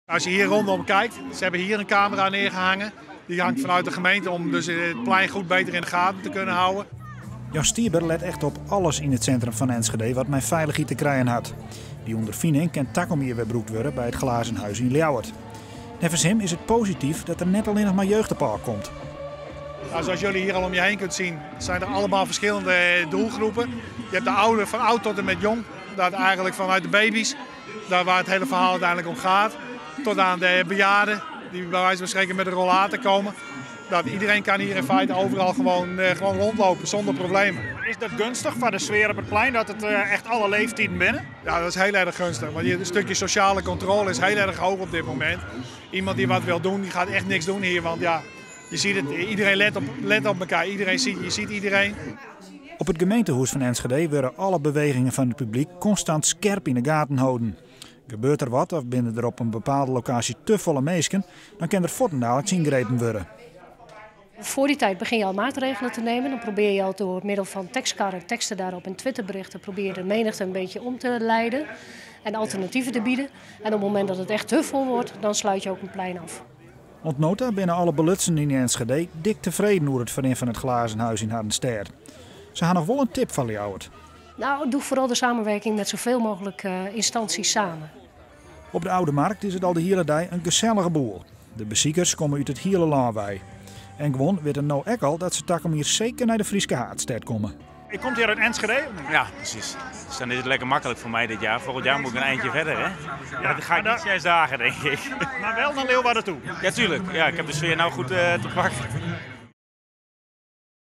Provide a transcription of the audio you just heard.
Als je hier rondom kijkt, ze hebben hier een camera neergehangen. Die hangt vanuit de gemeente om dus het plein goed beter in de gaten te kunnen houden. Jan Stierber let echt op alles in het centrum van Enschede wat mij veiligheid te krijgen had. Die ondervinding kan takom hier weer broekt worden bij het Glazen Huis in Ljouwert. Nevens hem is het positief dat er net alleen nog maar jeugd op park komt. Nou, zoals jullie hier al om je heen kunt zien, zijn er allemaal verschillende doelgroepen. Je hebt de ouderen, van oud tot en met jong. Dat eigenlijk vanuit de baby's, daar waar het hele verhaal uiteindelijk om gaat. Tot aan de bejaarden, die bij wijze van spreken met een rollator komen. Dat iedereen kan hier in feite overal gewoon rondlopen zonder problemen. Is dat gunstig voor de sfeer op het plein, dat het echt alle leeftijden binnen? Ja, dat is heel erg gunstig. Want een stukje sociale controle is heel erg hoog op dit moment. Iemand die wat wil doen, die gaat echt niks doen hier. Want ja, je ziet het, iedereen let op elkaar. Je ziet iedereen. Op het gemeentehuis van Enschede worden alle bewegingen van het publiek constant scherp in de gaten houden. Gebeurt er wat of binnen er op een bepaalde locatie te volle mensen, dan kan er voortdurend ingrepen worden. Voor die tijd begin je al maatregelen te nemen. Dan probeer je al door middel van tekstkarren, teksten daarop en Twitterberichten probeer je de menigte een beetje om te leiden en alternatieven te bieden. En op het moment dat het echt te vol wordt, dan sluit je ook een plein af. Want nota binnen alle belutsen in Enschede dik tevreden over het verin van het Glazen Huis in Hardenster. Ze gaan nog wel een tip van Ljouwert. Nou, doe vooral de samenwerking met zoveel mogelijk instanties samen. Op de Oude Markt is het al de hele dag een gezellige boel. De bezoekers komen uit het hele land bij. En gewoon weet er nou ook al dat ze takom hier zeker naar de Frieske Haardstad komen. Je komt hier uit Enschede? Ja, precies. Dus dan is het lekker makkelijk voor mij dit jaar. Volgend jaar moet ik een eindje verder, hè? Ja, dan ga ik niet 6 dagen, denk ik. Maar wel naar Leeuwarden toe? Ja, tuurlijk. Ja, ik heb de sfeer nou goed te pakken.